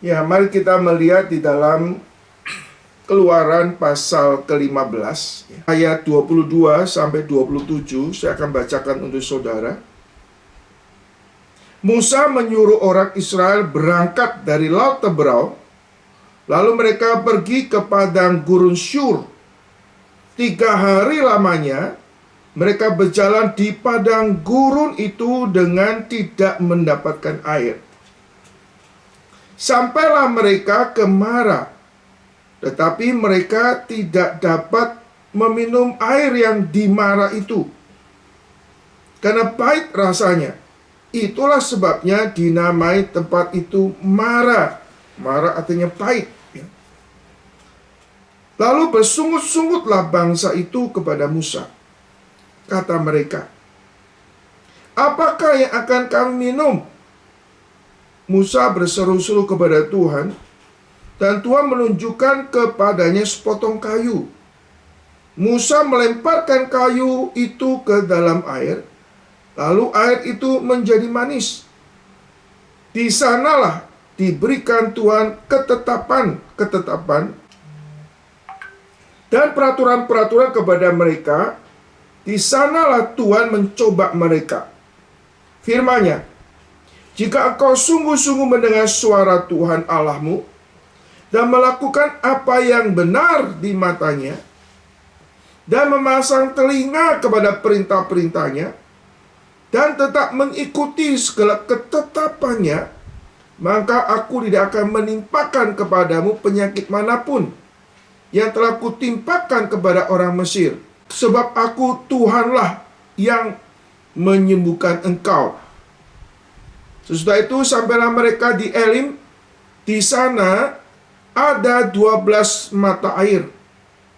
Ya, mari kita melihat di dalam Keluaran pasal ke-15, ayat 22 sampai 27, saya akan bacakan untuk saudara. Musa menyuruh orang Israel berangkat dari Laut Teberau, lalu mereka pergi ke padang gurun Syur. 3 hari lamanya, mereka berjalan di padang gurun itu dengan tidak mendapatkan air. Sampailah mereka ke Mara, tetapi mereka tidak dapat meminum air yang di Mara itu, karena pahit rasanya. Itulah sebabnya dinamai tempat itu Mara. Mara artinya pahit. Lalu bersungut-sungutlah bangsa itu kepada Musa. Kata mereka, apakah yang akan kami minum? Musa berseru-seru kepada Tuhan, dan Tuhan menunjukkan kepadanya sepotong kayu. Musa melemparkan kayu itu ke dalam air, lalu air itu menjadi manis. Di sanalah diberikan Tuhan ketetapan dan peraturan-peraturan kepada mereka. Di sanalah Tuhan mencoba mereka. Firman-Nya, jika engkau sungguh-sungguh mendengar suara Tuhan Allahmu dan melakukan apa yang benar di matanya, dan memasang telinga kepada perintah-perintahnya, dan tetap mengikuti segala ketetapannya, maka aku tidak akan menimpakan kepadamu penyakit manapun yang telah kutimpakan kepada orang Mesir. Sebab aku Tuhanlah yang menyembuhkan engkau. Sesudah itu sampailah mereka di Elim. Di sana ada 12 mata air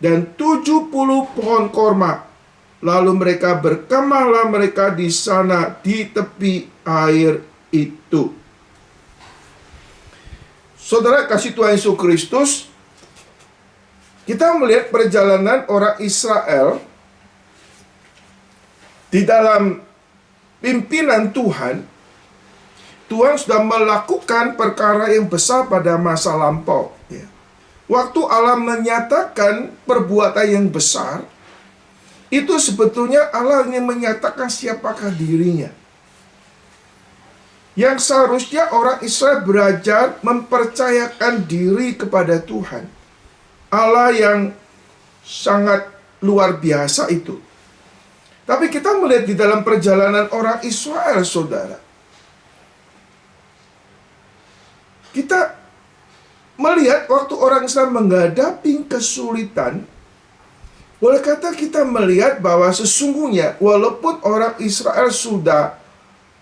dan 70 pohon korma. Lalu mereka berkemahlah mereka di sana di tepi air itu. Saudara kasih Tuhan Yesus Kristus, kita melihat perjalanan orang Israel di dalam pimpinan Tuhan. Tuhan sudah melakukan perkara yang besar pada masa lampau. Waktu Allah menyatakan perbuatan yang besar, itu sebetulnya Allah ingin menyatakan siapakah dirinya. Yang seharusnya orang Israel belajar mempercayakan diri kepada Tuhan. Allah yang sangat luar biasa itu. Tapi kita melihat di dalam perjalanan orang Israel, saudara, kita melihat waktu orang Islam menghadapi kesulitan, boleh kata kita melihat bahwa sesungguhnya walaupun orang Israel sudah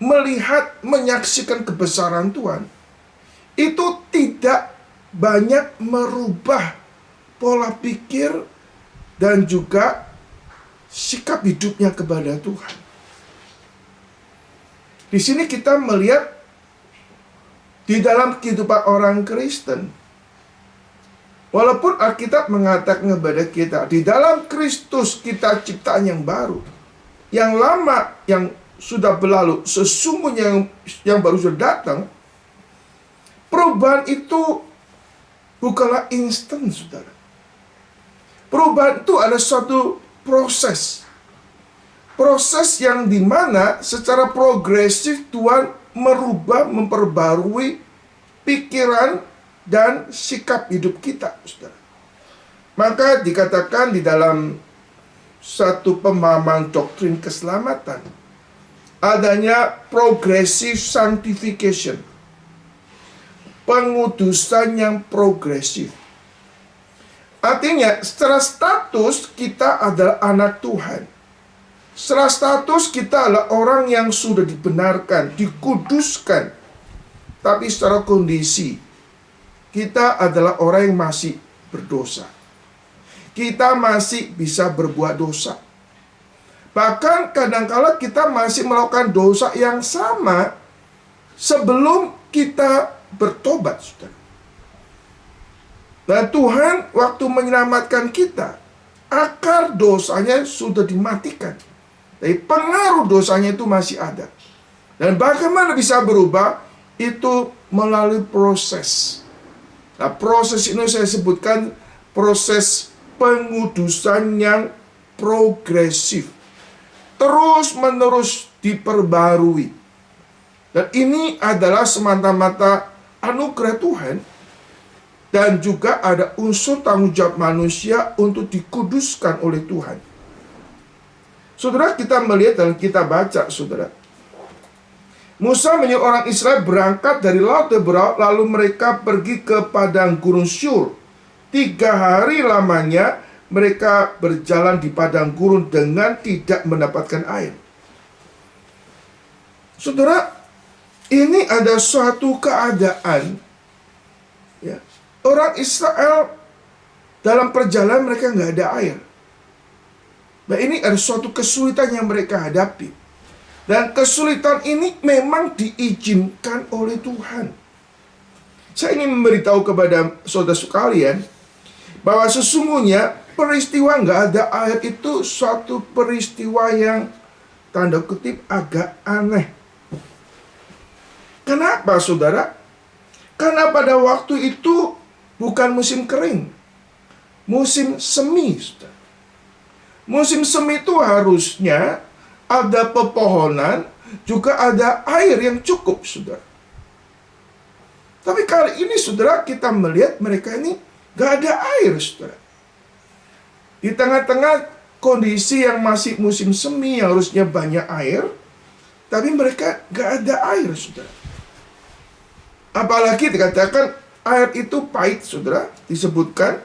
melihat, menyaksikan kebesaran Tuhan, itu tidak banyak merubah pola pikir dan juga sikap hidupnya kepada Tuhan. Di sini kita melihat di dalam kehidupan orang Kristen, walaupun Alkitab mengatakan kepada kita, di dalam Kristus kita ciptaan yang baru. Yang lama yang sudah berlalu, sesungguhnya yang baru sudah datang. Perubahan itu bukanlah instan, saudara. Perubahan itu ada suatu proses. Proses yang dimana secara progresif Tuhan merubah, memperbarui pikiran dan sikap hidup kita, saudara. Maka dikatakan di dalam satu pemahaman doktrin keselamatan, adanya progressive sanctification, pengudusan yang progresif. Artinya, secara status kita adalah anak Tuhan. Secara status kita adalah orang yang sudah dibenarkan, dikuduskan. Tapi secara kondisi, kita adalah orang yang masih berdosa. Kita masih bisa berbuat dosa. Bahkan kadangkala kita masih melakukan dosa yang sama sebelum kita bertobat, saudara. Dan Tuhan waktu menyelamatkan kita, akar dosanya sudah dimatikan. Tapi pengaruh dosanya itu masih ada. Dan bagaimana bisa berubah? Itu melalui proses. Nah, proses ini saya sebutkan proses pengudusan yang progresif. Terus-menerus diperbarui. Dan ini adalah semata-mata anugerah Tuhan. Dan juga ada unsur tanggung jawab manusia untuk dikuduskan oleh Tuhan. Saudara, kita melihat dan kita baca, saudara. Musa menyuruh orang Israel berangkat dari Laut Teberau, lalu mereka pergi ke padang gurun Syur. 3 hari lamanya mereka berjalan di padang gurun dengan tidak mendapatkan air. Saudara, ini ada suatu keadaan, ya, orang Israel dalam perjalanan mereka nggak ada air. Nah, ini ada suatu kesulitan yang mereka hadapi. Dan kesulitan ini memang diizinkan oleh Tuhan. Saya ingin memberitahu kepada saudara sekalian bahwa sesungguhnya peristiwa nggak ada air itu suatu peristiwa yang tanda kutip agak aneh. Kenapa, saudara? Karena pada waktu itu bukan musim kering, musim semi, saudara. Musim semi itu harusnya ada pepohonan, juga ada air yang cukup, saudara. Tapi kali ini, saudara, kita melihat mereka ini gak ada air, saudara. Di tengah-tengah kondisi yang masih musim semi, yang harusnya banyak air, tapi mereka gak ada air, saudara. Apalagi dikatakan air itu pahit, saudara. Disebutkan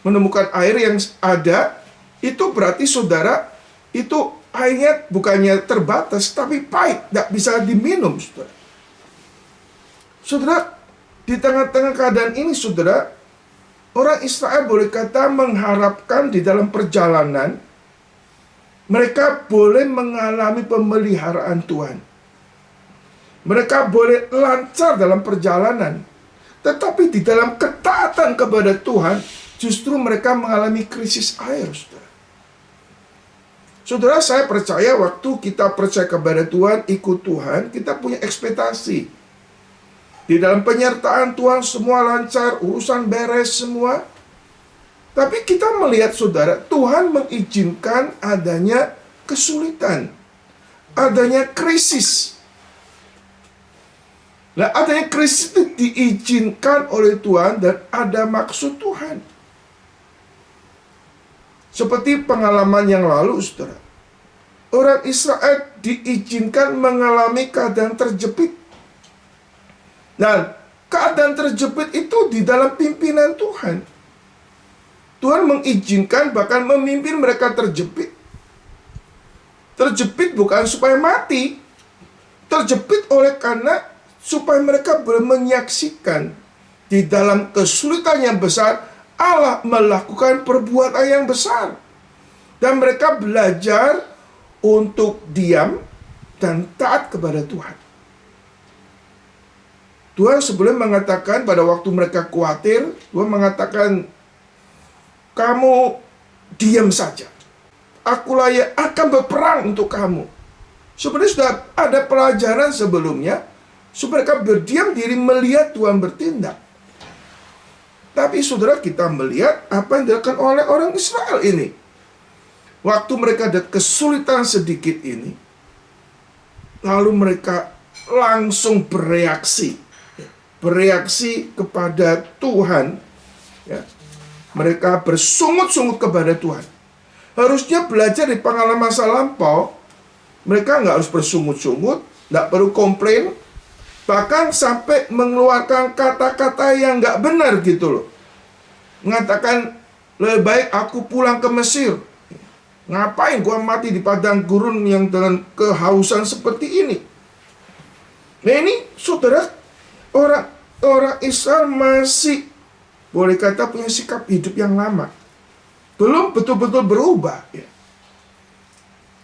menemukan air yang ada, itu berarti, saudara, itu airnya bukannya terbatas, tapi pahit, tidak bisa diminum, saudara. Saudara, di tengah-tengah keadaan ini, saudara, orang Israel boleh kata mengharapkan di dalam perjalanan, mereka boleh mengalami pemeliharaan Tuhan. Mereka boleh lancar dalam perjalanan. Tetapi di dalam ketaatan kepada Tuhan, justru mereka mengalami krisis air, saudara. Saudara, saya percaya waktu kita percaya kepada Tuhan, ikut Tuhan, kita punya ekspektasi. Di dalam penyertaan Tuhan semua lancar, urusan beres semua. Tapi kita melihat, saudara, Tuhan mengizinkan adanya kesulitan, adanya krisis. Nah, adanya krisis itu diizinkan oleh Tuhan dan ada maksud Tuhan. Seperti pengalaman yang lalu, saudara. Orang Israel diizinkan mengalami keadaan terjepit. Dan keadaan terjepit itu di dalam pimpinan Tuhan. Tuhan mengizinkan bahkan memimpin mereka terjepit. Terjepit bukan supaya mati. Terjepit oleh karena supaya mereka boleh menyaksikan di dalam kesulitan yang besar, Allah melakukan perbuatan yang besar. Dan mereka belajar untuk diam dan taat kepada Tuhan. Tuhan sebelum mengatakan pada waktu mereka khawatir, Tuhan mengatakan, kamu diam saja. Akulah yang akan berperang untuk kamu. Sebenarnya sudah ada pelajaran sebelumnya, supaya mereka berdiam diri melihat Tuhan bertindak. Tapi saudara, kita melihat apa yang dilakukan oleh orang Israel ini. Waktu mereka ada kesulitan sedikit ini, lalu mereka langsung bereaksi kepada Tuhan, ya. Mereka bersungut-sungut kepada Tuhan. Harusnya belajar di pengalaman masa lampau, mereka nggak harus bersungut-sungut, nggak perlu komplain, bahkan sampai mengeluarkan kata-kata yang nggak benar gitu loh. Mengatakan, lebih baik aku pulang ke Mesir. Ngapain gua mati di padang gurun yang dengan kehausan seperti ini? Nah ini, saudara, orang Israel masih boleh kata punya sikap hidup yang lama. Belum betul-betul berubah. Ya.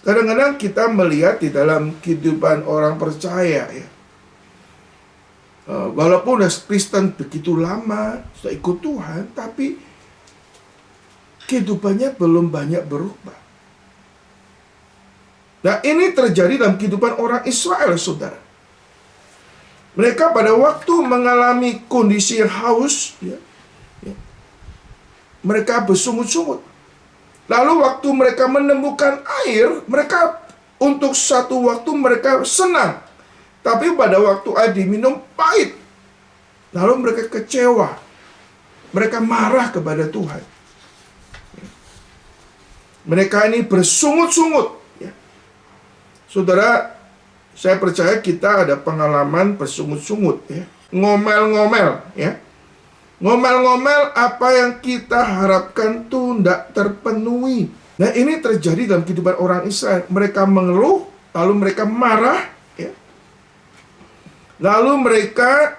Kadang-kadang kita melihat di dalam kehidupan orang percaya, ya. Walaupun udah Kristen begitu lama, sudah ikut Tuhan, tapi kehidupannya belum banyak berubah. Nah, ini terjadi dalam kehidupan orang Israel, saudara. Mereka pada waktu mengalami kondisi haus, mereka bersungut-sungut. Lalu waktu mereka menemukan air, mereka untuk satu waktu mereka senang. Tapi pada waktu air diminum pahit. Lalu mereka kecewa. Mereka marah kepada Tuhan. Mereka ini bersungut-sungut. Saudara, saya percaya kita ada pengalaman bersungut-sungut. Ngomel-ngomel. Ngomel-ngomel apa yang kita harapkan itu tidak terpenuhi. Nah, ini terjadi dalam kehidupan orang Israel. Mereka mengeluh, lalu mereka marah. Lalu mereka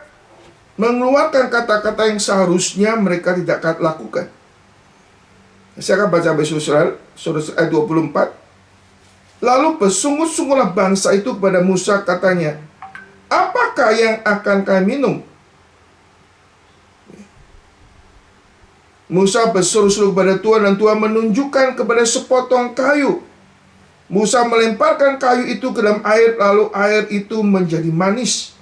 mengeluarkan kata-kata yang seharusnya mereka tidak lakukan. Saya akan baca Saudara ayat 24. Lalu bersungut-sungutlah bangsa itu kepada Musa, katanya, apakah yang akan kami minum? Musa berseru-seru kepada Tuhan, dan Tuhan menunjukkan kepada sepotong kayu. Musa melemparkan kayu itu ke dalam air, lalu air itu menjadi manis.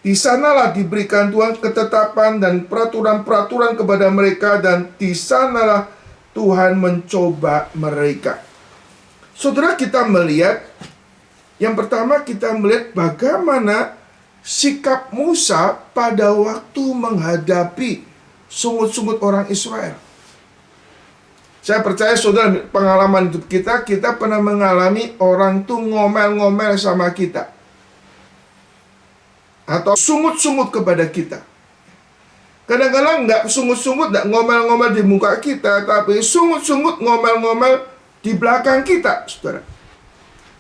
Di sanalah diberikan Tuhan ketetapan dan peraturan-peraturan kepada mereka, dan di sanalah Tuhan mencoba mereka. Saudara, kita melihat, yang pertama kita melihat bagaimana sikap Musa pada waktu menghadapi sungut-sungut orang Israel. Saya percaya saudara, pengalaman hidup kita pernah mengalami orang tuh ngomel-ngomel sama kita. Atau sungut-sungut kepada kita. Kadang-kadang nggak sungut-sungut, nggak ngomel-ngomel di muka kita, tapi sungut-sungut ngomel-ngomel di belakang kita, saudara.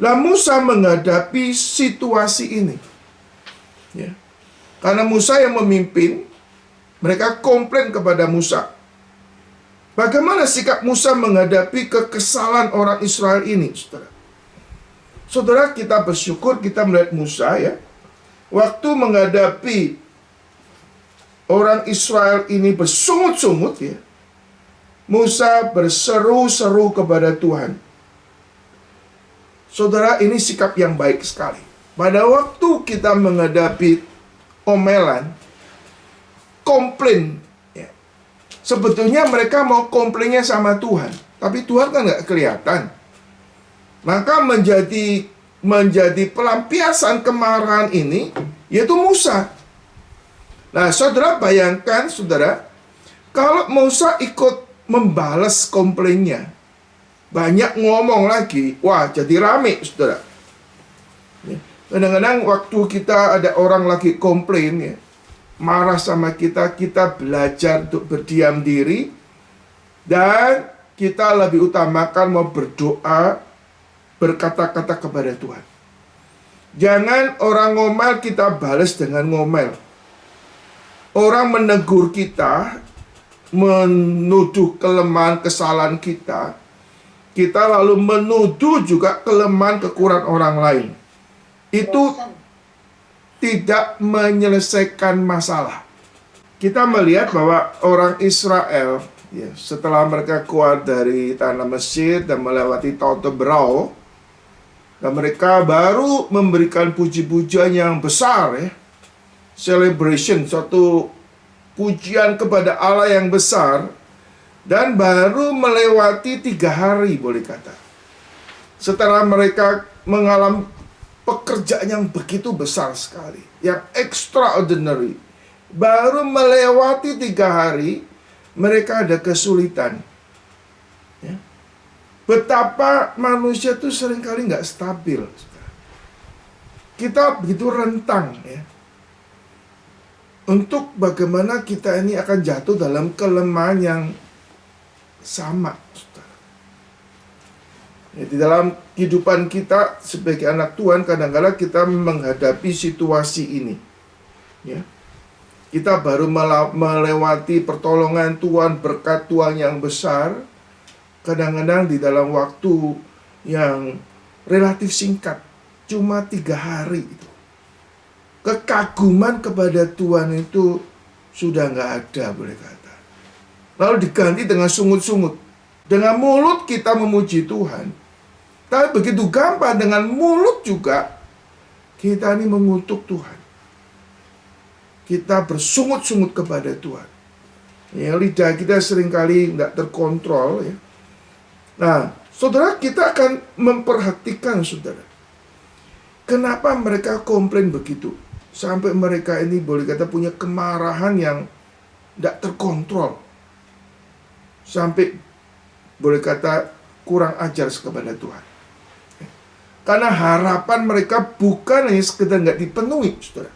Lah Musa menghadapi situasi ini. Karena Musa yang memimpin, mereka komplain kepada Musa. Bagaimana sikap Musa menghadapi kekesalan orang Israel ini, saudara? Saudara, kita bersyukur kita melihat Musa waktu menghadapi orang Israel ini bersungut-sungut, Musa berseru-seru kepada Tuhan. Saudara, ini sikap yang baik sekali. Pada waktu kita menghadapi omelan, komplain, sebetulnya mereka mau komplainnya sama Tuhan, tapi Tuhan kan nggak kelihatan. Maka menjadi pelampiasan kemarahan ini yaitu Musa. Nah, saudara bayangkan, saudara, kalau Musa ikut membalas komplainnya, banyak ngomong lagi, wah jadi rame, saudara. Kadang-kadang waktu kita ada orang lagi komplain, marah sama kita, kita belajar untuk berdiam diri, dan kita lebih utamakan mau berdoa, berkata-kata kepada Tuhan. Jangan orang ngomel kita balas dengan ngomel. Orang menegur kita, menuduh kelemahan kesalahan kita, kita lalu menuduh juga kelemahan kekurangan orang lain. Itu tidak menyelesaikan masalah. Kita melihat bahwa orang Israel, setelah mereka keluar dari tanah Mesir dan melewati Tautebrau, dan mereka baru memberikan puji-pujian yang besar, celebration, suatu pujian kepada Allah yang besar, dan baru melewati 3 hari, boleh kata. Setelah mereka mengalami pekerjaan yang begitu besar sekali, yang extraordinary, baru melewati 3 hari, mereka ada kesulitan. Betapa manusia itu seringkali nggak stabil. Kita begitu rentang, untuk bagaimana kita ini akan jatuh dalam kelemahan yang sama. Di dalam kehidupan kita sebagai anak Tuhan, kadang-kadang kita menghadapi situasi ini. Kita baru melewati pertolongan Tuhan, berkat Tuhan yang besar. Kadang-kadang di dalam waktu yang relatif singkat, cuma 3 hari itu, kekaguman kepada Tuhan itu sudah nggak ada, boleh kata. Lalu diganti dengan sungut-sungut. Dengan mulut kita memuji Tuhan, tapi begitu gampang dengan mulut juga kita ini mengutuk Tuhan. kita bersungut-sungut kepada Tuhan. Ya, lidah kita seringkali nggak terkontrol ya. Nah, saudara, kita akan memperhatikan saudara. Kenapa mereka komplain begitu? Sampai mereka ini boleh kata punya kemarahan yang tidak terkontrol. Sampai boleh kata kurang ajar kepada Tuhan. Karena harapan mereka bukan hanya sekedar nggak dipenuhi, saudara.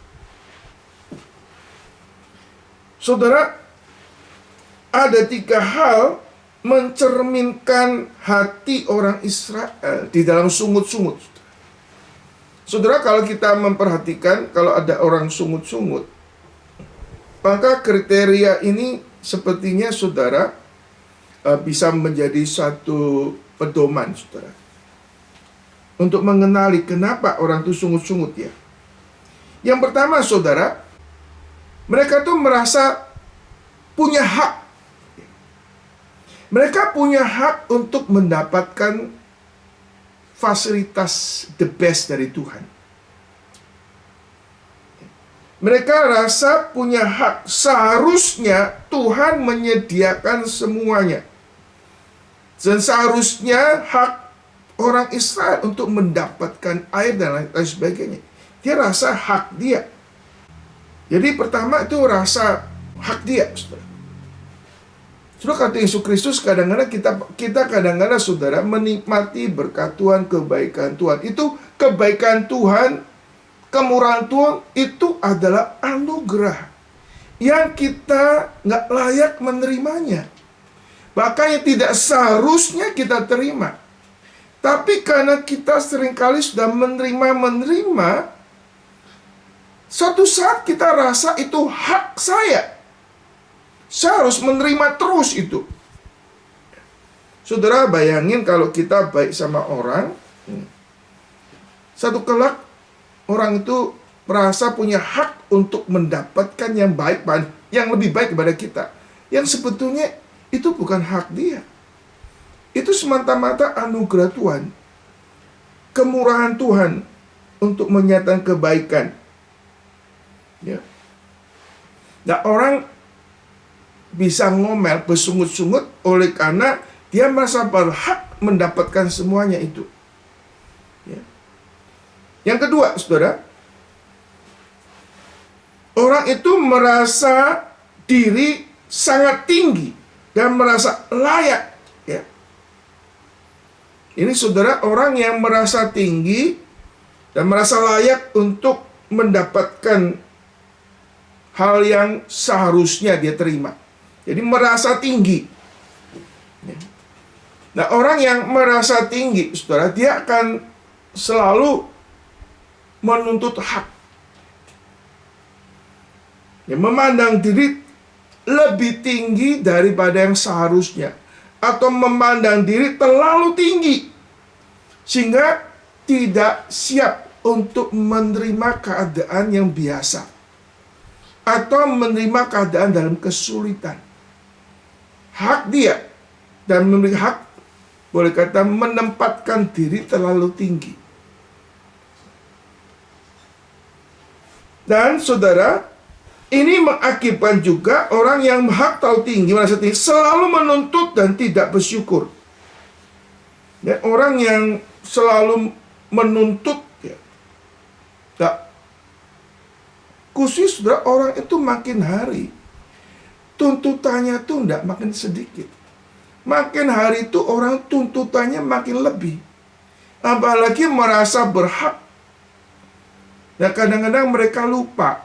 Saudara, ada 3 hal mencerminkan hati orang Israel di dalam sungut-sungut. Saudara, kalau kita memperhatikan, kalau ada orang sungut-sungut, maka kriteria ini sepertinya saudara bisa menjadi satu pedoman saudara untuk mengenali kenapa orang itu sungut-sungut ya. Yang pertama saudara, mereka tuh merasa punya hak. Mereka punya hak untuk mendapatkan fasilitas the best dari Tuhan. Mereka rasa punya hak. Seharusnya Tuhan menyediakan semuanya. Dan seharusnya hak orang Israel untuk mendapatkan air dan lain sebagainya. Dia rasa hak dia. Jadi pertama itu rasa hak dia, saudara. Saudara, kata Yesus Kristus, kadang-kadang kita kadang-kadang saudara menikmati berkat Tuhan, kebaikan Tuhan. Itu kebaikan Tuhan, kemurahan Tuhan itu adalah anugerah yang kita nggak layak menerimanya. Bahkan yang tidak seharusnya kita terima. Tapi karena kita seringkali sudah menerima, suatu saat kita rasa itu hak saya. Saya harus menerima terus itu. Saudara, bayangin kalau kita baik sama orang, satu kelak orang itu merasa punya hak untuk mendapatkan yang baik, yang lebih baik kepada kita. Yang sebetulnya itu bukan hak dia. Itu semata-mata anugerah Tuhan. Kemurahan Tuhan untuk menyatakan kebaikan. Ya. Nah, orang bisa ngomel, bersungut-sungut oleh karena dia merasa berhak mendapatkan semuanya itu. Ya. Yang kedua, saudara, orang itu merasa diri sangat tinggi dan merasa layak. Ya. Ini saudara, orang yang merasa tinggi dan merasa layak untuk mendapatkan hal yang seharusnya dia terima. Jadi merasa tinggi. Nah, orang yang merasa tinggi, saudara, dia akan selalu menuntut hak. Ya, memandang diri lebih tinggi daripada yang seharusnya. Atau memandang diri terlalu tinggi. Sehingga tidak siap untuk menerima keadaan yang biasa. Atau menerima keadaan dalam kesulitan. Hak dia dan memiliki hak, boleh kata menempatkan diri terlalu tinggi. Dan saudara, ini mengakibatkan juga orang yang hak terlalu tinggi, merasa tinggi, selalu menuntut dan tidak bersyukur. Ya, orang yang selalu menuntut, ya, khusus saudara, orang itu makin hari tuntutannya tuh tidak makin sedikit. Makin hari itu orang tuntutannya makin lebih. Apalagi merasa berhak. Nah, kadang-kadang mereka lupa.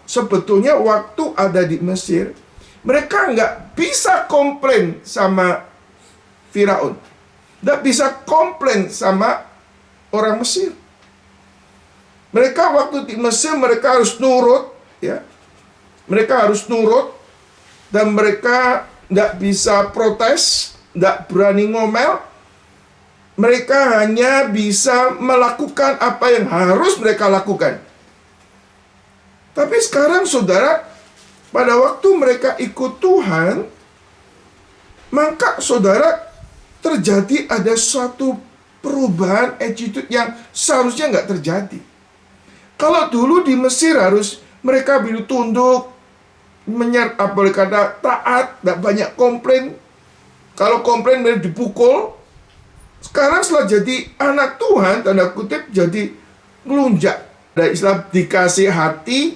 Sebetulnya waktu ada di Mesir, mereka nggak bisa komplain sama Firaun. Nggak bisa komplain sama orang Mesir. Mereka waktu di Mesir, mereka harus nurut, ya. Mereka harus nurut dan mereka tidak bisa protes, tidak berani ngomel. Mereka hanya bisa melakukan apa yang harus mereka lakukan. Tapi sekarang saudara, pada waktu mereka ikut Tuhan, maka saudara terjadi ada suatu perubahan attitude yang seharusnya nggak terjadi. Kalau dulu di Mesir harus Mereka begitu tunduk, boleh kata taat, tidak banyak komplain. Kalau komplain mereka dipukul. Sekarang setelah jadi anak Tuhan, tanda kutip, jadi ngelunjak. Ada istilah dikasih hati,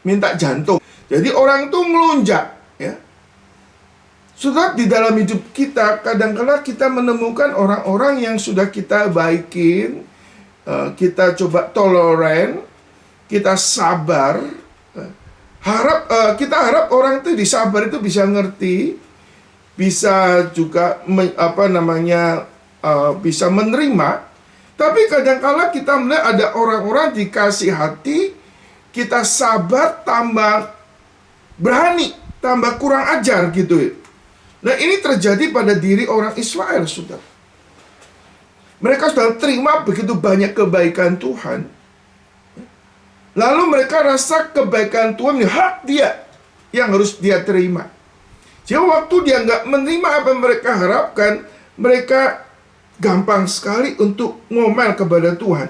minta jantung. Jadi orang itu ngelunjak. Ya. Sudah di dalam hidup kita, kadang-kadang kita menemukan orang-orang yang sudah kita baikin, kita coba toleran, kita sabar. Kita harap orang itu disabar itu bisa ngerti, bisa juga bisa menerima. Tapi kadang-kala kita melihat ada orang-orang dikasih hati, kita sabar tambah berani, tambah kurang ajar gitu. Nah, ini terjadi pada diri orang Israel, saudara. Mereka sudah terima begitu banyak kebaikan Tuhan. Lalu mereka rasa kebaikan Tuhan hak dia yang harus dia terima. Jadi waktu dia nggak menerima apa yang mereka harapkan, mereka gampang sekali untuk ngomel kepada Tuhan.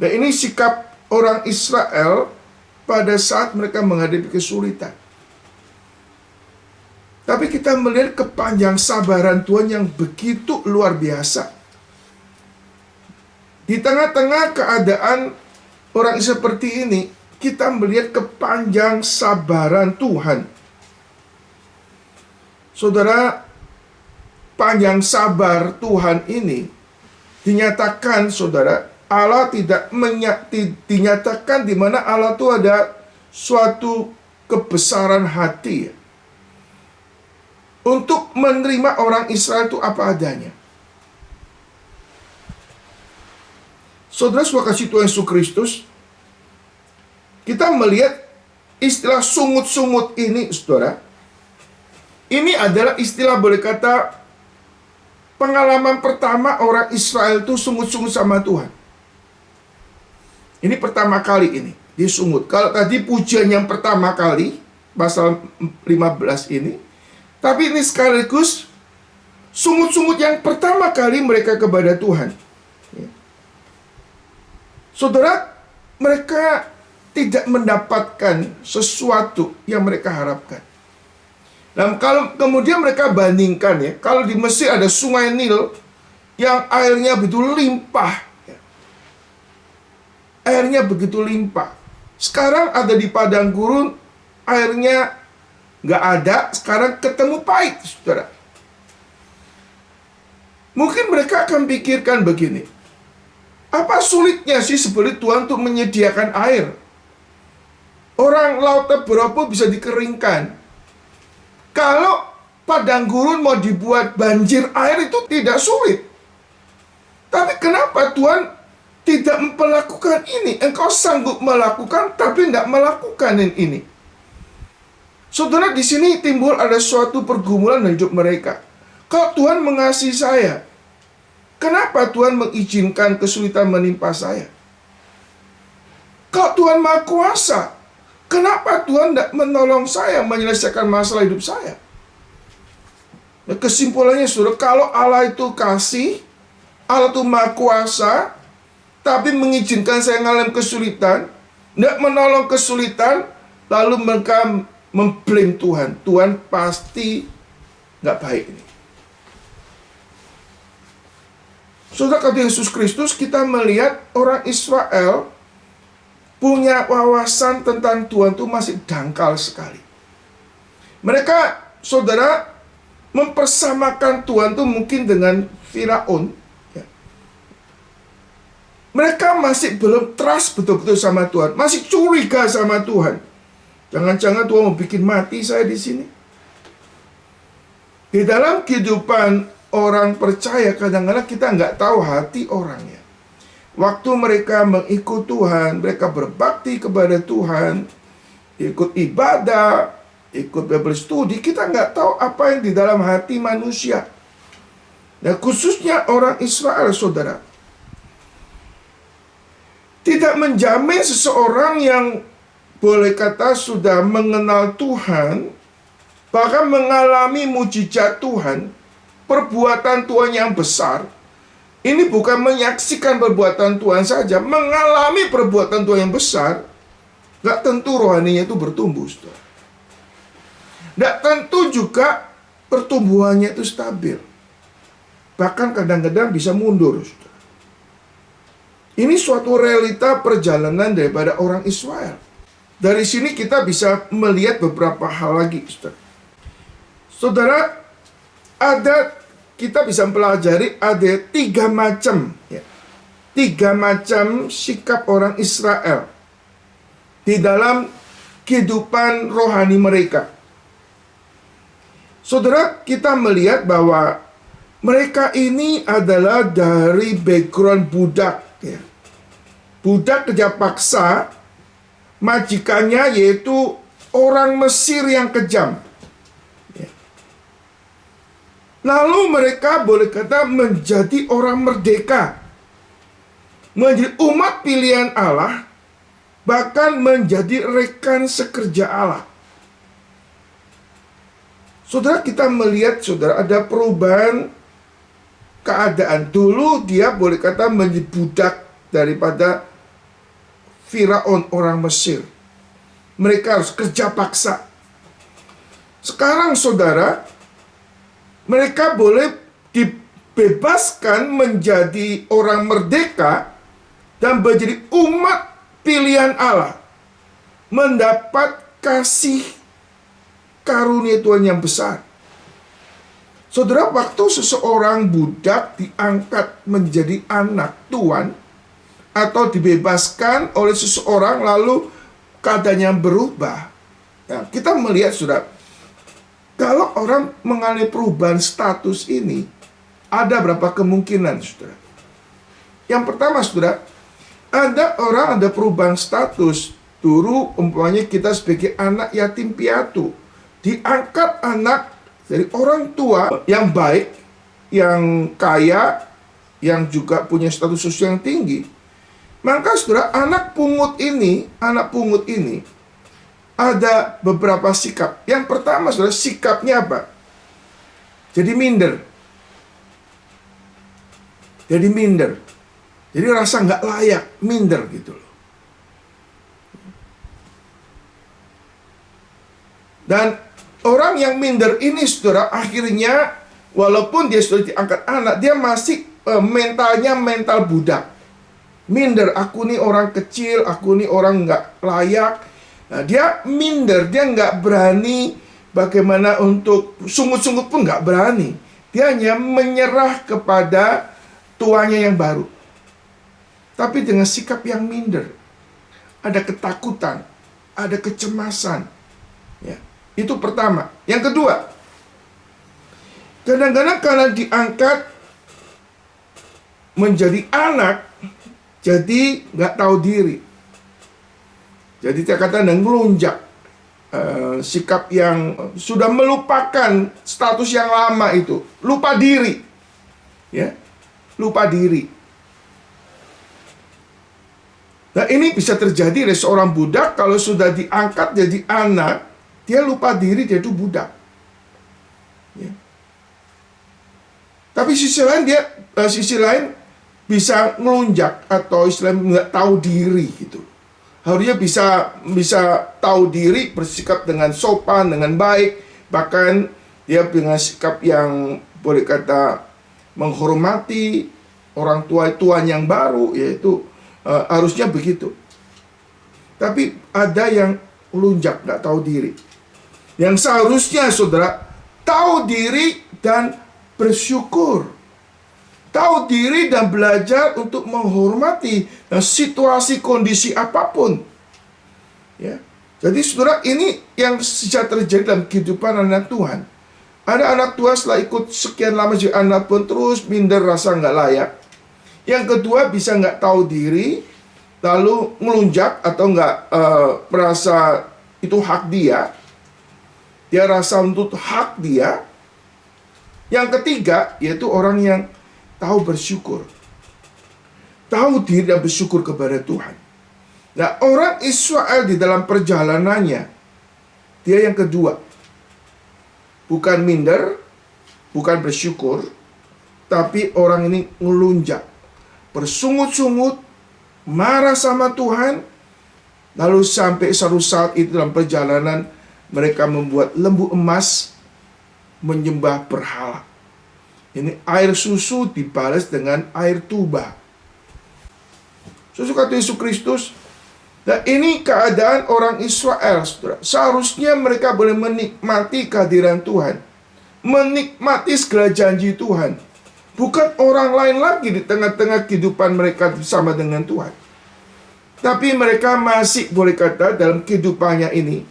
Nah, ini sikap orang Israel pada saat mereka menghadapi kesulitan. Tapi kita melihat kepanjang sabaran Tuhan yang begitu luar biasa. Di tengah-tengah keadaan orang seperti ini, kita melihat kepanjang sabaran Tuhan. Saudara, panjang sabar Tuhan ini dinyatakan, saudara, Allah tidak dinyatakan di mana Allah itu ada suatu kebesaran hati untuk menerima orang Israel itu apa adanya. Saudara, sebagai kasih Tuhan Yesus Kristus, kita melihat istilah sungut-sungut ini, saudara. Ini adalah istilah boleh kata pengalaman pertama orang Israel itu sungut-sungut sama Tuhan. Ini pertama kali ini, disungut. Kalau tadi pujian yang pertama kali, pasal 15 ini, tapi ini sekaligus sungut-sungut yang pertama kali mereka kepada Tuhan. Saudara, mereka tidak mendapatkan sesuatu yang mereka harapkan. Nah, kalau kemudian mereka bandingkan ya, kalau di Mesir ada sungai Nil yang airnya begitu limpah. Airnya begitu limpah. Sekarang ada di padang gurun, airnya nggak ada, sekarang ketemu pahit, saudara. Mungkin mereka akan pikirkan begini, apa sulitnya sih sebetulnya Tuhan untuk menyediakan air? Orang laut berapa bisa dikeringkan. Kalau padang gurun mau dibuat banjir air itu tidak sulit. Tapi kenapa Tuhan tidak memperlakukan ini? Engkau sanggup melakukan tapi tidak melakukan ini. Saudara, di sini timbul ada suatu pergumulan dalam hidup mereka. Kalau Tuhan mengasihi saya, kenapa Tuhan mengizinkan kesulitan menimpa saya? Kalau Tuhan Maha Kuasa, kenapa Tuhan tidak menolong saya menyelesaikan masalah hidup saya? Nah, kesimpulannya, saudara, kalau Allah itu kasih, Allah itu Maha Kuasa, tapi mengizinkan saya mengalami kesulitan, tidak menolong kesulitan, lalu mereka memblame Tuhan. Tuhan pasti nggak baik ini. Saudara, kata Yesus Kristus, kita melihat orang Israel punya wawasan tentang Tuhan itu masih dangkal sekali. Mereka, saudara, mempersamakan Tuhan itu mungkin dengan Firaun. Ya. Mereka masih belum trust betul-betul sama Tuhan, masih curiga sama Tuhan. Jangan-jangan Tuhan mau bikin mati saya di sini. Di dalam kehidupan orang percaya, kadang-kadang kita nggak tahu hati orangnya. Waktu mereka mengikut Tuhan, mereka berbakti kepada Tuhan, ikut ibadah, ikut Bible study, kita nggak tahu apa yang di dalam hati manusia. Nah, khususnya orang Israel, saudara, tidak menjamin seseorang yang boleh kata sudah mengenal Tuhan, bahkan mengalami mujizat Tuhan, perbuatan Tuhan yang besar, Ini bukan menyaksikan perbuatan Tuhan saja, mengalami perbuatan Tuhan yang besar, gak tentu rohaninya itu bertumbuh, saudara. Gak tentu juga pertumbuhannya itu stabil. Bahkan kadang-kadang bisa mundur, saudara. Ini suatu realita perjalanan daripada orang Israel. Dari sini kita bisa melihat beberapa hal lagi, saudara. Saudara, kita bisa pelajari ada 3 macam, ya. 3 macam sikap orang Israel di dalam kehidupan rohani mereka. Saudara, kita melihat bahwa mereka ini adalah dari background budak, ya. Budak kerja paksa, majikannya yaitu orang Mesir yang kejam. Lalu mereka boleh kata menjadi orang merdeka, menjadi umat pilihan Allah, bahkan menjadi rekan sekerja Allah. Saudara, kita melihat, saudara, ada perubahan keadaan. Dulu dia boleh kata menjadi budak daripada Firaun orang Mesir. Mereka harus kerja paksa. Sekarang, saudara, mereka boleh dibebaskan menjadi orang merdeka dan menjadi umat pilihan Allah, mendapat kasih karunia Tuhan yang besar. Saudara, waktu seseorang budak diangkat menjadi anak Tuhan atau dibebaskan oleh seseorang lalu keadaannya berubah, ya, kita melihat, saudara, kalau orang mengalami perubahan status ini, ada berapa kemungkinan, saudara? Yang pertama, saudara, ada perubahan status. Dulu umpamanya kita sebagai anak yatim piatu, diangkat anak dari orang tua yang baik, yang kaya, yang juga punya status sosial yang tinggi. Maka, saudara, anak pungut ini ada beberapa sikap. Yang pertama, saudara, sikapnya apa? Jadi minder. Jadi rasa nggak layak, minder gitu loh. Dan orang yang minder ini, saudara, akhirnya walaupun dia sudah diangkat anak, dia masih mentalnya mental budak. Minder, aku nih orang kecil, aku nih orang nggak layak. Nah, dia minder, dia nggak berani bagaimana untuk sungut-sungut pun nggak berani. Dia hanya menyerah kepada tuannya yang baru. Tapi dengan sikap yang minder, ada ketakutan, ada kecemasan. Ya, itu pertama. Yang kedua, kadang-kadang karena diangkat menjadi anak, jadi nggak tahu diri. Jadi dia kata ngelunjak, sikap yang sudah melupakan status yang lama itu, lupa diri, ya, lupa diri. Nah, ini bisa terjadi dari seorang budak kalau sudah diangkat jadi anak, dia lupa diri, dia itu budak. Ya. Tapi sisi lain bisa ngelunjak atau istilahnya nggak tahu diri gitu. Harusnya bisa tahu diri, bersikap dengan sopan, dengan baik, bahkan dia dengan sikap yang boleh kata menghormati orang tua tuan yang baru, yaitu harusnya begitu. Tapi ada yang lunjak, nggak tahu diri. Yang seharusnya, saudara, tahu diri dan bersyukur. Tahu diri dan belajar untuk menghormati situasi kondisi apapun. Ya. Jadi, saudara, ini yang sejak terjadi dalam kehidupan anak Tuhan. Ada anak Tuhan setelah ikut sekian lama jadi anak pun terus minder, rasa nggak layak. Yang kedua, bisa nggak tahu diri, lalu melunjak atau nggak merasa itu hak dia. Dia rasa untuk hak dia. Yang ketiga, yaitu orang yang tahu bersyukur. Tahu diri dan bersyukur kepada Tuhan. Nah, orang Israel di dalam perjalanannya, dia yang kedua. Bukan minder, bukan bersyukur, Tapi orang ini ngelunjak, bersungut-sungut, marah sama Tuhan. Lalu sampai suatu saat itu dalam perjalanan mereka membuat lembu emas menyembah berhala. Ini air susu dibalas dengan air tuba. Saudara Yesus Kristus. Nah, ini keadaan orang Israel, saudara. Seharusnya mereka boleh menikmati kehadiran Tuhan, menikmati segala janji Tuhan. Bukan orang lain lagi di tengah-tengah kehidupan mereka bersama dengan Tuhan. Tapi mereka masih boleh kata dalam kehidupannya ini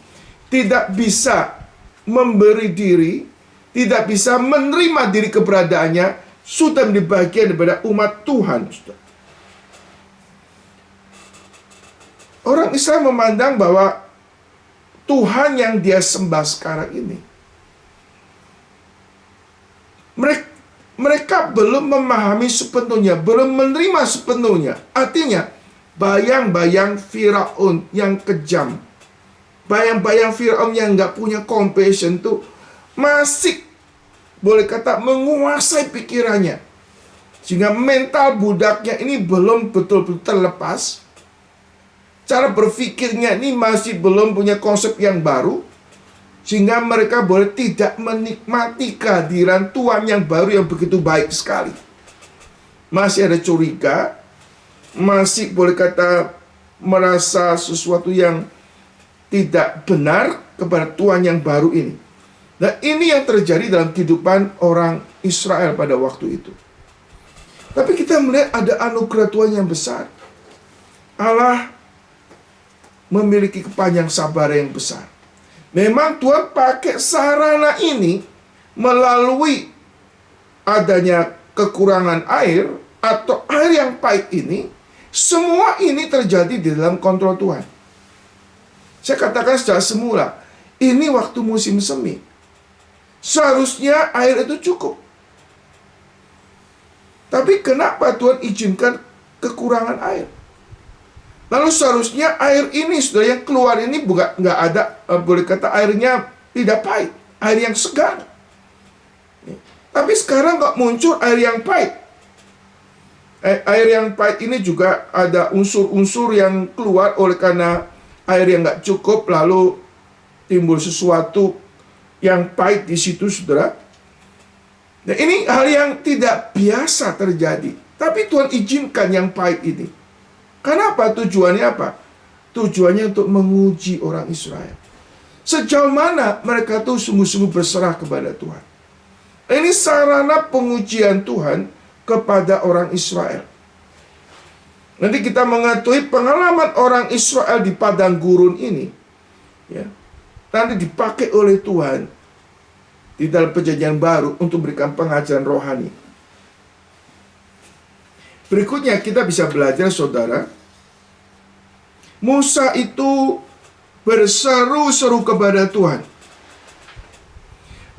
tidak bisa memberi diri, tidak bisa menerima diri keberadaannya, sudah menjadi bagian daripada umat Tuhan, saudara. Orang Israel memandang bahwa Tuhan yang dia sembah sekarang ini, mereka belum memahami sepenuhnya, belum menerima sepenuhnya. Artinya, bayang-bayang Firaun yang kejam, bayang-bayang Firaun yang nggak punya compassion tuh masih boleh kata menguasai pikirannya. Sehingga mental budaknya ini belum betul-betul terlepas. Cara berpikirnya ini masih belum punya konsep yang baru, sehingga mereka boleh tidak menikmati kehadiran Tuhan yang baru yang begitu baik sekali. Masih ada curiga, masih boleh kata merasa sesuatu yang tidak benar kepada Tuhan yang baru ini. Nah, ini yang terjadi dalam kehidupan orang Israel pada waktu itu. Tapi kita melihat ada anugerah Tuhan yang besar. Allah memiliki kepanjang sabar yang besar. Memang Tuhan pakai sarana ini melalui adanya kekurangan air atau air yang pahit ini. Semua ini terjadi di dalam kontrol Tuhan. Saya katakan secara semula, ini waktu musim semi. Seharusnya air itu cukup. Tapi kenapa Tuhan izinkan kekurangan air? Lalu seharusnya air ini, saudara, yang keluar ini bukan nggak ada, boleh kata airnya tidak pahit, air yang segar. Tapi sekarang kok muncul air yang pahit. Air yang pahit ini juga ada unsur-unsur yang keluar oleh karena air yang nggak cukup, lalu timbul sesuatu yang pahit di situ, saudara. Nah, ini hal yang tidak biasa terjadi. Tapi Tuhan izinkan yang pahit ini. Kenapa? Tujuannya apa? Tujuannya untuk menguji orang Israel. Sejauh mana mereka tuh sungguh-sungguh berserah kepada Tuhan. Ini sarana pengujian Tuhan kepada orang Israel. Nanti kita mengetahui pengalaman orang Israel di padang gurun ini, ya, nanti dipakai oleh Tuhan di dalam perjanjian baru untuk berikan pengajaran rohani. Berikutnya kita bisa belajar, saudara, Musa itu berseru-seru kepada Tuhan.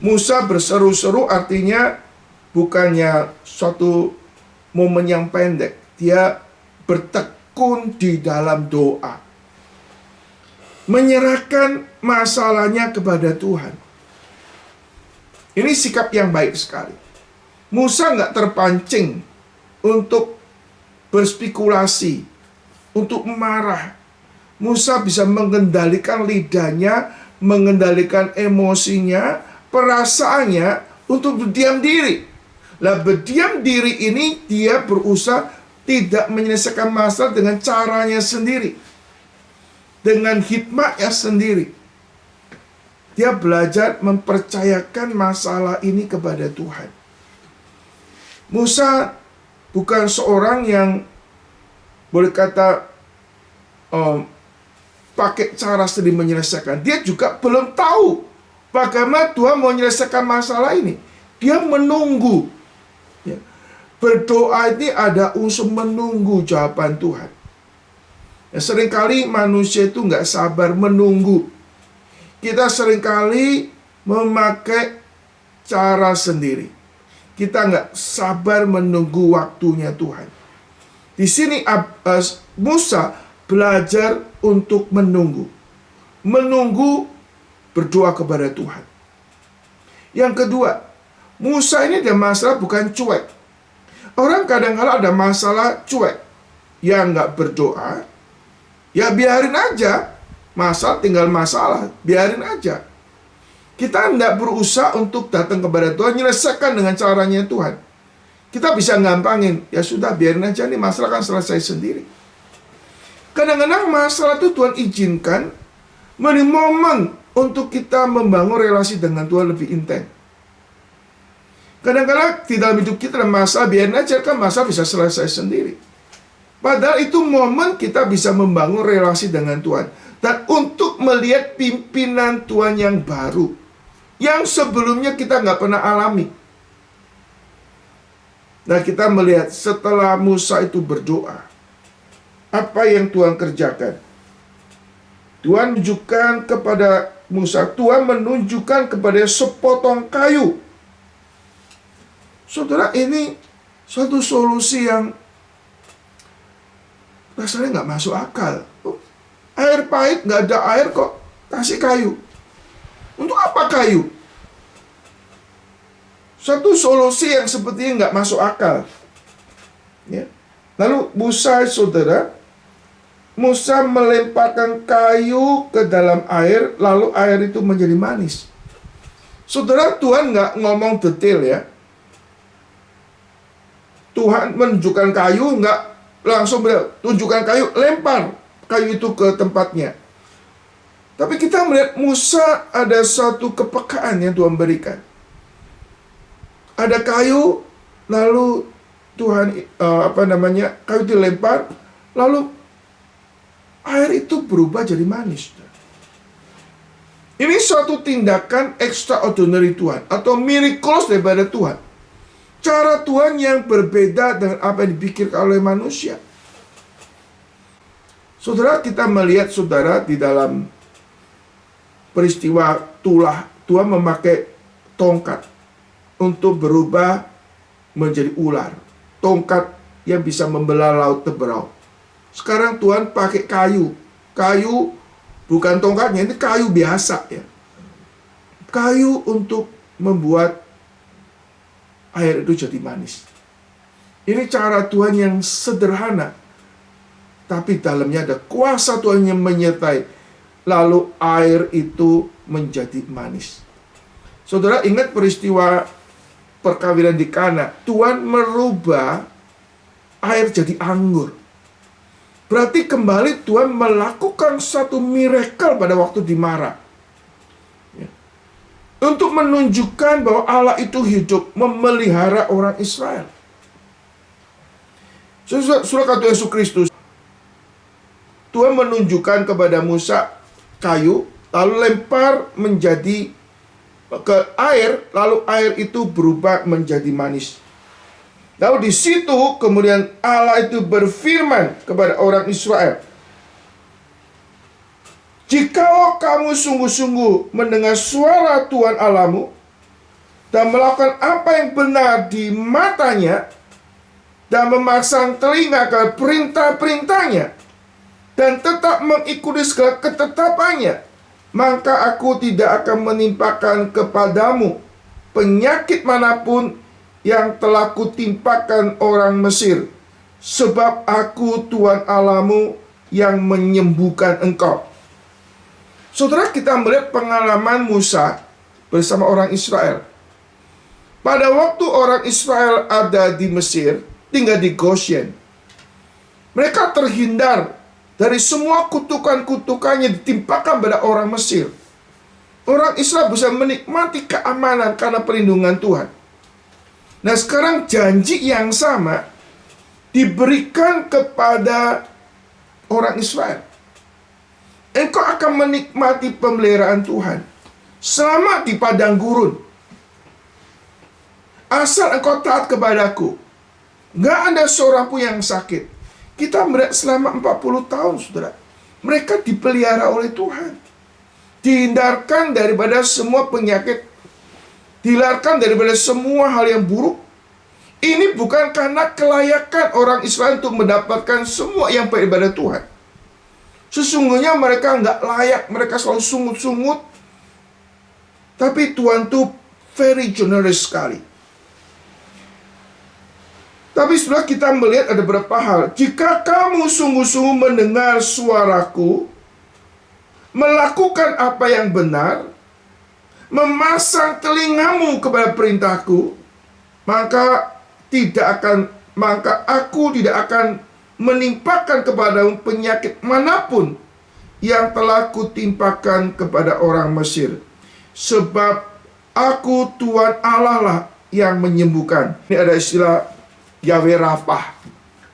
Musa berseru-seru artinya bukannya suatu momen yang pendek. Dia bertekun di dalam doa, menyerahkan masalahnya kepada Tuhan. Ini sikap yang baik sekali. Musa nggak terpancing untuk berspekulasi, untuk marah. Musa bisa mengendalikan lidahnya, mengendalikan emosinya, perasaannya untuk berdiam diri. Lah, berdiam diri ini dia berusaha tidak menyelesaikan masalah dengan caranya sendiri, dengan hikmatnya sendiri. Dia belajar mempercayakan masalah ini kepada Tuhan. Musa bukan seorang yang boleh kata pakai cara sendiri menyelesaikan. Dia juga belum tahu bagaimana Tuhan mau menyelesaikan masalah ini. Dia menunggu. Ya. Berdoa ini ada unsur menunggu jawaban Tuhan. Ya, seringkali manusia itu nggak sabar menunggu. Kita seringkali memakai cara sendiri. Kita nggak sabar menunggu waktunya Tuhan. Di sini Musa belajar untuk menunggu. Menunggu berdoa kepada Tuhan. Yang kedua, Musa ini ada masalah bukan cuek. Orang kadang-kala ada masalah cuek, ya nggak berdoa, ya biarin aja. Masalah tinggal masalah, biarin aja. Kita tidak berusaha untuk datang kepada Tuhan, menyelesaikan dengan caranya Tuhan. Kita bisa gampangin, ya sudah biarin aja nih, masalah kan selesai sendiri. Kadang-kadang masalah itu Tuhan izinkan menjadi momen untuk kita membangun relasi dengan Tuhan lebih intens. Kadang-kadang di dalam hidup kita ada masalah, biarin aja kan masalah bisa selesai sendiri. Padahal itu momen kita bisa membangun relasi dengan Tuhan. Dan untuk melihat pimpinan Tuhan yang baru, yang sebelumnya kita nggak pernah alami. Nah, kita melihat setelah Musa itu berdoa, apa yang Tuhan kerjakan? Tuhan menunjukkan kepada Musa, Tuhan menunjukkan kepada sepotong kayu. Saudara, ini suatu solusi yang rasanya nggak masuk akal. Air pahit, nggak ada air kok, kasih kayu. Untuk apa kayu? Suatu solusi yang sepertinya nggak masuk akal. Ya. Lalu Musa, saudara, Musa melemparkan kayu ke dalam air, lalu air itu menjadi manis. Saudara, Tuhan nggak ngomong detail ya. Tuhan menunjukkan kayu, nggak langsung tunjukkan kayu, lempar kayu itu ke tempatnya. Tapi kita melihat Musa ada satu kepekaan yang Tuhan berikan. Ada kayu, lalu Tuhan kayu dilempar, lalu air itu berubah jadi manis. Ini suatu tindakan extraordinary Tuhan atau miraculous daripada Tuhan. Cara Tuhan yang berbeda dengan apa yang dipikirkan oleh manusia. Saudara, kita melihat saudara di dalam peristiwa tulah, Tuhan memakai tongkat untuk berubah menjadi ular. Tongkat yang bisa membelah laut Teberau. Sekarang Tuhan pakai kayu. Kayu bukan tongkatnya, ini kayu biasa ya. Kayu untuk membuat air itu jadi manis. Ini cara Tuhan yang sederhana. Tapi dalamnya ada kuasa Tuhan yang menyertai. Lalu air itu menjadi manis. Saudara ingat peristiwa perkawinan di Kana. Tuhan merubah air jadi anggur. Berarti kembali Tuhan melakukan satu miracle pada waktu di Mara. Ya. Untuk menunjukkan bahwa Allah itu hidup memelihara orang Israel. Surah kata Yesus Kristus. Tuhan menunjukkan kepada Musa kayu, lalu lempar menjadi ke air, lalu air itu berubah menjadi manis. Lalu di situ kemudian Allah itu berfirman kepada orang Israel, "Jikalau kamu sungguh-sungguh mendengar suara Tuhan Allahmu dan melakukan apa yang benar di matanya dan memasang telinga ke perintah-perintahnya dan tetap mengikuti segala ketetapannya, maka aku tidak akan menimpakan kepadamu penyakit manapun yang telah kutimpakan orang Mesir, sebab aku Tuhan Allahmu yang menyembuhkan engkau." Saudara, kita melihat pengalaman Musa bersama orang Israel. Pada waktu orang Israel ada di Mesir, tinggal di Goshen, mereka terhindar dari semua kutukan-kutukan yang ditimpakan pada orang Mesir. Orang Israel bisa menikmati keamanan karena perlindungan Tuhan. Nah, sekarang janji yang sama diberikan kepada orang Israel. Engkau akan menikmati pemeliharaan Tuhan selama di padang gurun. Asal engkau taat kepadaku. Nggak ada seorang pun yang sakit. Kita melihat selama 40 tahun, saudara. Mereka dipelihara oleh Tuhan. Dihindarkan daripada semua penyakit. Dihindarkan daripada semua hal yang buruk. Ini bukan karena kelayakan orang Israel untuk mendapatkan semua yang baik daripada Tuhan. Sesungguhnya mereka nggak layak. Mereka selalu sungut-sungut. Tapi Tuhan tuh very generous sekali. Tapi setelah kita melihat ada beberapa hal. Jika kamu sungguh-sungguh mendengar suaraku, melakukan apa yang benar, memasang telingamu kepada perintahku, maka aku tidak akan menimpakan kepadamu penyakit manapun yang telah kutimpakan kepada orang Mesir. Sebab aku Tuhan Allah lah yang menyembuhkan. Ini ada istilah Yahweh Rapha,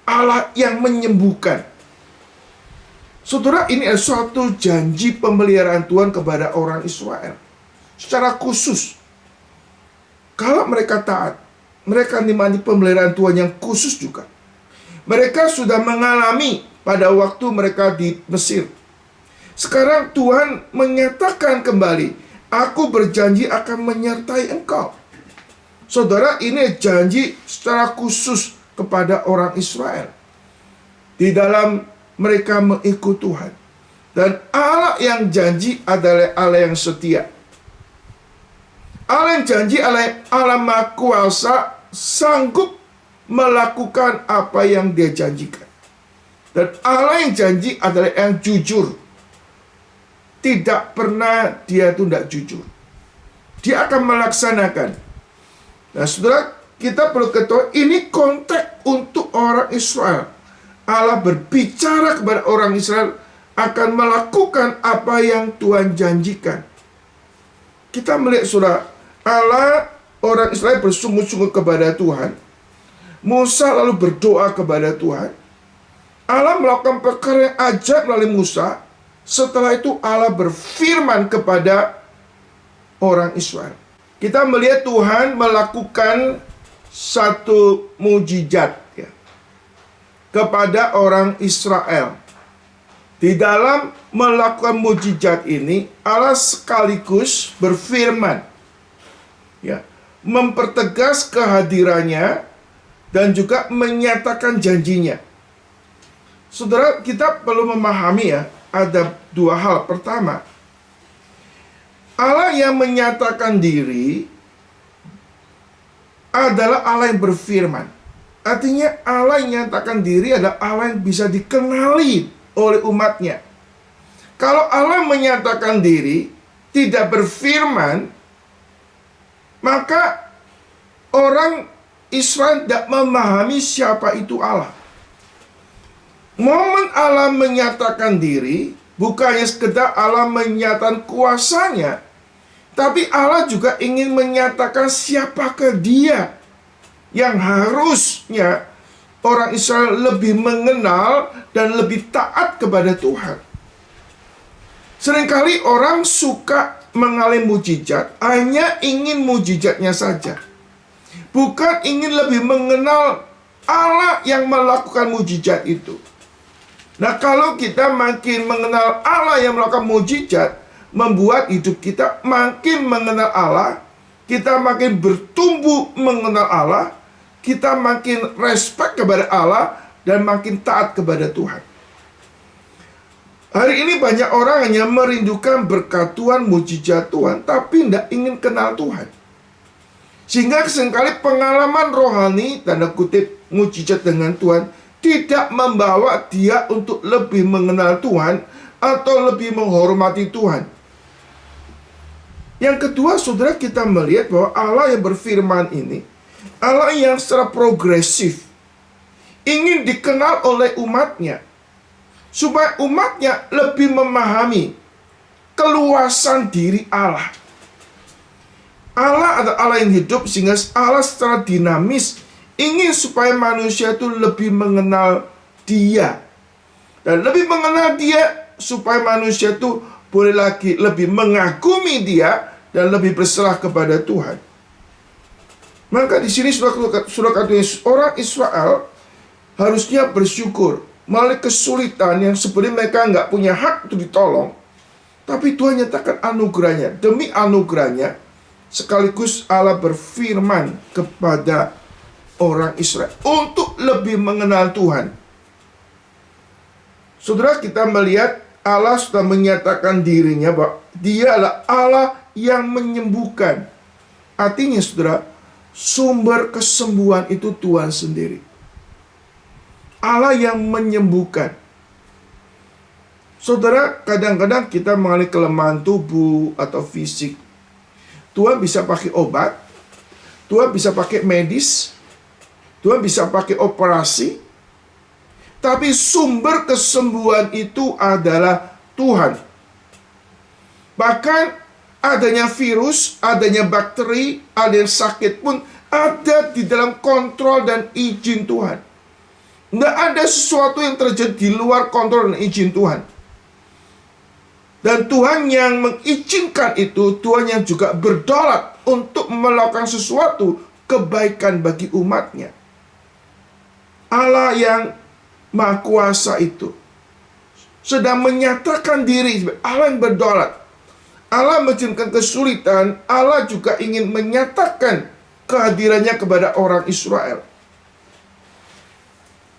Allah yang menyembuhkan. Saudara, ini adalah suatu janji pemeliharaan Tuhan kepada orang Israel. Secara khusus, kalau mereka taat, mereka nikmati pemeliharaan Tuhan yang khusus juga. Mereka sudah mengalami pada waktu mereka di Mesir. Sekarang Tuhan menyatakan kembali, aku berjanji akan menyertai engkau. Saudara, ini janji secara khusus kepada orang Israel. Di dalam mereka mengikut Tuhan. Dan Allah yang janji adalah Allah yang setia. Allah yang janji adalah Allah Maha Kuasa, sanggup melakukan apa yang Dia janjikan. Dan Allah yang janji adalah yang jujur. Tidak pernah Dia itu tidak jujur. Dia akan melaksanakan. Nah, saudara, kita perlu ketahui ini konteks untuk orang Israel. Allah berbicara kepada orang Israel akan melakukan apa yang Tuhan janjikan. Kita melihat, saudara, Allah, orang Israel bersungguh-sungguh kepada Tuhan. Musa lalu berdoa kepada Tuhan. Allah melakukan perkara yang ajaib melalui Musa. Setelah itu Allah berfirman kepada orang Israel. Kita melihat Tuhan melakukan satu mujizat ya, kepada orang Israel. Di dalam melakukan mujizat ini, Allah sekaligus berfirman, ya, mempertegas kehadirannya dan juga menyatakan janjinya. Saudara, kita perlu memahami ya, ada dua hal. Pertama, Allah yang menyatakan diri adalah Allah yang berfirman. Artinya Allah yang menyatakan diri adalah Allah yang bisa dikenali oleh umatnya. Kalau Allah menyatakan diri tidak berfirman, maka orang Israel tidak memahami siapa itu Allah. Momen Allah menyatakan diri bukannya sekedar Allah menyatakan kuasanya, tapi Allah juga ingin menyatakan siapakah Dia yang harusnya orang Israel lebih mengenal dan lebih taat kepada Tuhan. Seringkali orang suka mengalami mujizat, hanya ingin mujizatnya saja, bukan ingin lebih mengenal Allah yang melakukan mujizat itu. Nah, kalau kita makin mengenal Allah yang melakukan mujizat, membuat hidup kita makin mengenal Allah, kita makin bertumbuh mengenal Allah, kita makin respect kepada Allah, dan makin taat kepada Tuhan. Hari ini banyak orang hanya merindukan berkat Tuhan, mujizat Tuhan, tapi tidak ingin kenal Tuhan. Sehingga seringkali pengalaman rohani, tanda kutip mujizat dengan Tuhan, tidak membawa dia untuk lebih mengenal Tuhan atau lebih menghormati Tuhan. Yang kedua, saudara, kita melihat bahwa Allah yang berfirman ini, Allah yang secara progresif ingin dikenal oleh umatnya, supaya umatnya lebih memahami keluasan diri Allah. Allah adalah Allah yang hidup, sehingga Allah secara dinamis ingin supaya manusia itu lebih mengenal Dia. Dan lebih mengenal Dia supaya manusia itu boleh lagi lebih mengagumi Dia dan lebih berserah kepada Tuhan. Maka di sini sudah kata orang Israel harusnya bersyukur melalui kesulitan yang sebenarnya mereka nggak punya hak untuk ditolong. Tapi Tuhan nyatakan anugerahnya. Demi anugerahnya, sekaligus Allah berfirman kepada orang Israel untuk lebih mengenal Tuhan. Saudara, kita melihat Allah sudah menyatakan dirinya bahwa Dia adalah Allah yang menyembuhkan. Artinya, saudara, sumber kesembuhan itu Tuhan sendiri. Allah yang menyembuhkan. Saudara, kadang-kadang kita mengalami kelemahan tubuh atau fisik. Tuhan bisa pakai obat, Tuhan bisa pakai medis, Tuhan bisa pakai operasi, tapi sumber kesembuhan itu adalah Tuhan. Bahkan adanya virus, adanya bakteri, adanya sakit pun ada di dalam kontrol dan izin Tuhan. Nggak ada sesuatu yang terjadi di luar kontrol dan izin Tuhan. Dan Tuhan yang mengizinkan itu, Tuhan yang juga berdaulat untuk melakukan sesuatu kebaikan bagi umatnya. Allah yang Maha Kuasa itu sedang menyatakan diri sebagai Allah yang berdaulat. Allah mengizinkan kesulitan, Allah juga ingin menyatakan kehadirannya kepada orang Israel.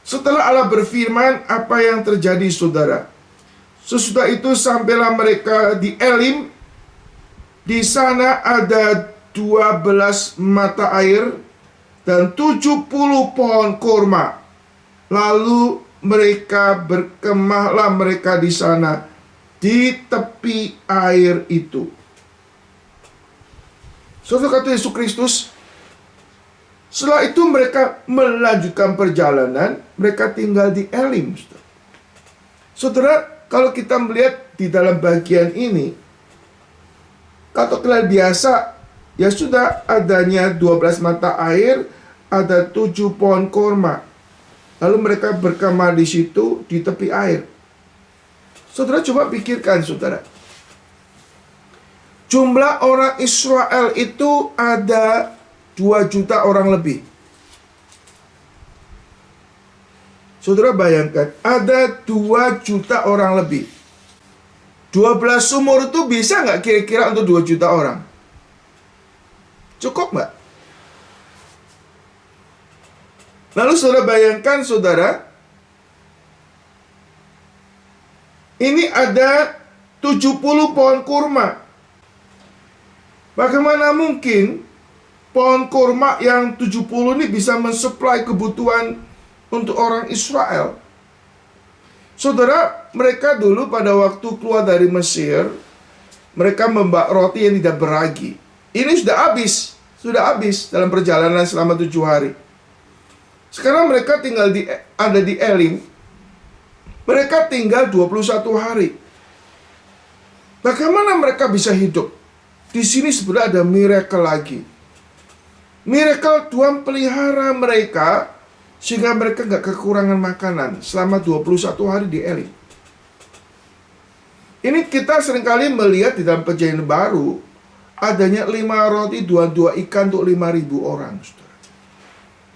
Setelah Allah berfirman, apa yang terjadi, saudara? Sesudah itu sampailah mereka di Elim. Di sana ada 12 mata air dan 70 pohon kurma. Lalu berkemahlah mereka di sana di tepi air itu. Saudara kata Yesus Kristus, setelah itu mereka melanjutkan perjalanan, mereka tinggal di Elim. Saudara, kalau kita melihat di dalam bagian ini, kalau kalian biasa, ya sudah adanya 12 mata air, ada 7 pohon kurma. Lalu mereka berkemah di situ di tepi air. Saudara coba pikirkan, saudara. Jumlah orang Israel itu ada 2 juta orang lebih. Saudara bayangkan, ada 2 juta orang lebih. 12 sumur itu bisa nggak kira-kira untuk 2 juta orang? Cukup nggak? Lalu saudara bayangkan, saudara, ini ada 70 pohon kurma. Bagaimana mungkin pohon kurma yang 70 ini bisa mensuplai kebutuhan untuk orang Israel? Saudara, mereka dulu pada waktu keluar dari Mesir, mereka membawa roti yang tidak beragi. Ini sudah habis dalam perjalanan selama 7 hari. Sekarang mereka ada di Elim. Mereka tinggal 21 hari. Bagaimana mereka bisa hidup? Di sini sebenarnya ada miracle lagi. Miracle Tuhan pelihara mereka sehingga mereka nggak kekurangan makanan selama 21 hari di Elim. Ini kita seringkali melihat di dalam perjanjian baru adanya 5 roti 2 ikan untuk 5.000 orang.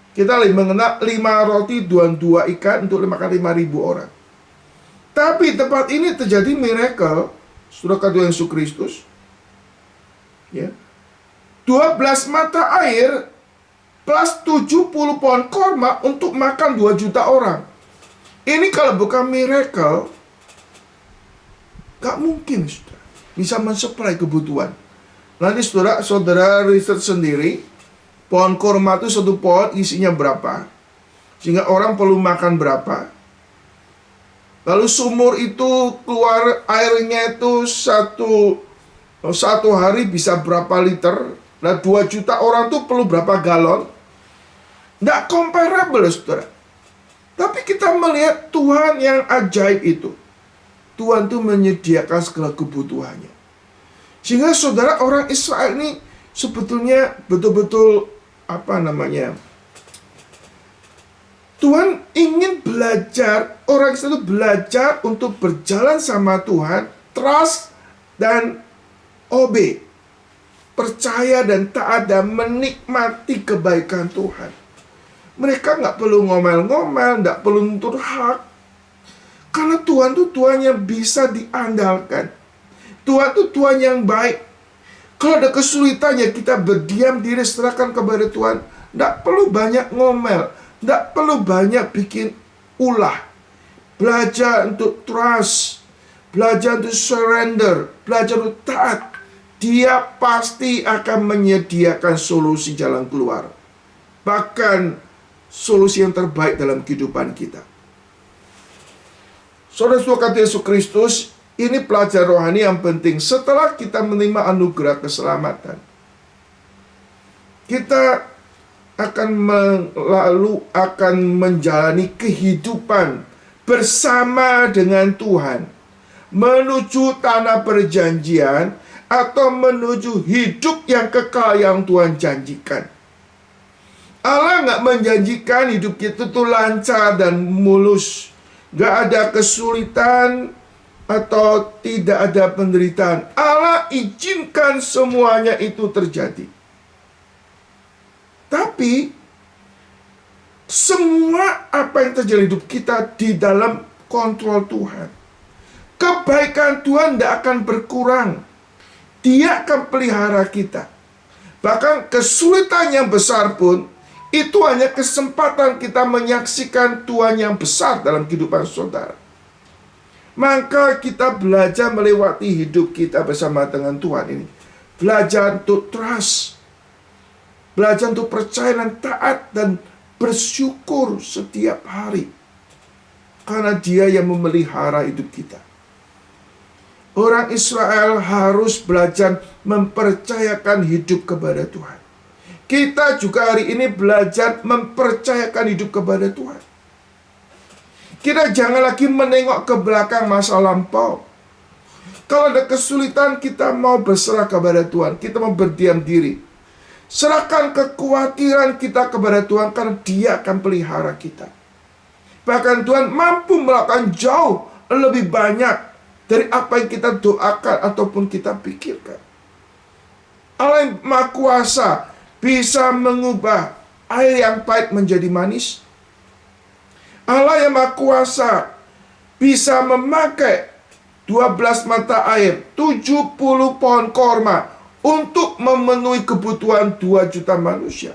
Kita mengenal 5 roti 2 ikan untuk makan 5.000 orang. Tapi tempat ini terjadi miracle, saudara Tuhan Yesus Kristus. Ya. 12 mata air plus 70 pohon kurma untuk makan 2 juta orang. Ini kalau bukan miracle, gak mungkin saudara bisa mensuplai kebutuhan. Nanti saudara riset sendiri, pohon kurma itu satu pohon isinya berapa, sehingga orang perlu makan berapa. Lalu sumur itu keluar airnya itu satu hari bisa berapa liter. Nah 2 juta orang tuh perlu berapa galon. Nggak comparable, saudara. Tapi kita melihat Tuhan yang ajaib itu. Tuhan tuh menyediakan segala kebutuhannya. Sehingga saudara, orang Israel ini sebetulnya betul-betul Tuhan ingin belajar, orang Israel itu belajar untuk berjalan sama Tuhan, trust dan obey. Percaya dan taat dan menikmati kebaikan Tuhan. Mereka nggak perlu ngomel-ngomel, nggak perlu nuntut hak. Karena Tuhan itu Tuhan yang bisa diandalkan. Tuhan itu Tuhan yang baik. Kalau ada kesulitannya, kita berdiam diri, serahkan kepada Tuhan. Nggak perlu banyak ngomel, nggak perlu banyak bikin ulah. Belajar untuk trust, belajar untuk surrender, belajar untuk taat. Dia pasti akan menyediakan solusi jalan keluar. Bahkan solusi yang terbaik dalam kehidupan kita. Saudara-saudara kata Yesus Kristus, ini pelajar rohani yang penting. Setelah kita menerima anugerah keselamatan, kita akan menjalani kehidupan bersama dengan Tuhan, menuju tanah perjanjian atau menuju hidup yang kekal yang Tuhan janjikan. Allah nggak menjanjikan hidup kita tuh lancar dan mulus, nggak ada kesulitan atau tidak ada penderitaan. Allah izinkan semuanya itu terjadi. Tapi semua apa yang terjadi hidup kita di dalam kontrol Tuhan. Kebaikan Tuhan tidak akan berkurang. Dia akan pelihara kita. Bahkan kesulitan yang besar pun, itu hanya kesempatan kita menyaksikan Tuhan yang besar dalam kehidupan saudara. Maka kita belajar melewati hidup kita bersama dengan Tuhan ini. Belajar untuk trust. Belajar untuk percaya dan taat dan bersyukur setiap hari. Karena Dia yang memelihara hidup kita. Orang Israel harus belajar mempercayakan hidup kepada Tuhan. Kita juga hari ini belajar mempercayakan hidup kepada Tuhan. Kita jangan lagi menengok ke belakang masa lampau. Kalau ada kesulitan, kita mau berserah kepada Tuhan. Kita mau berdiam diri. Serahkan kekhawatiran kita kepada Tuhan, karena Dia akan pelihara kita. Bahkan Tuhan mampu melakukan jauh lebih banyak dari apa yang kita doakan ataupun kita pikirkan. Allah yang Maha Kuasa bisa mengubah air yang pahit menjadi manis. Allah yang Maha Kuasa bisa memakai 12 mata air, 70 pohon korma untuk memenuhi kebutuhan 2 juta manusia.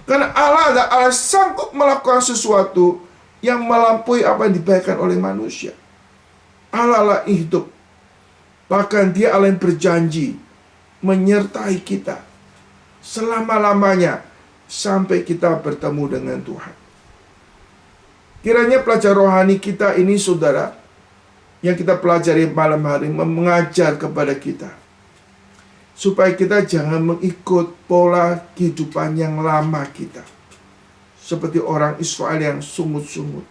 Karena Allah adalah Allah sanggup melakukan sesuatu yang melampaui apa yang dibayangkan oleh manusia. Allah lah hidup. Bahkan Dia Allah yang berjanji menyertai kita selama-lamanya sampai kita bertemu dengan Tuhan. Kiranya pelajar rohani kita ini, saudara, yang kita pelajari malam hari mengajar kepada kita, supaya kita jangan mengikut pola kehidupan yang lama kita. Seperti orang Israel yang sungut-sungut.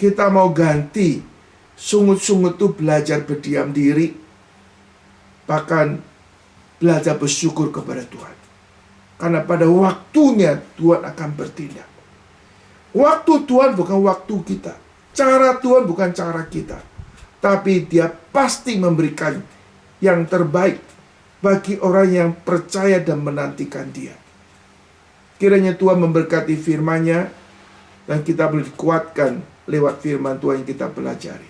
Kita mau ganti. Sungut-sungut itu belajar berdiam diri. Bahkan belajar bersyukur kepada Tuhan. Karena pada waktunya Tuhan akan bertindak. Waktu Tuhan bukan waktu kita. Cara Tuhan bukan cara kita. Tapi Dia pasti memberikan yang terbaik bagi orang yang percaya dan menantikan Dia. Kiranya Tuhan memberkati firman-Nya dan kita boleh dikuatkan lewat firman Tuhan yang kita pelajari.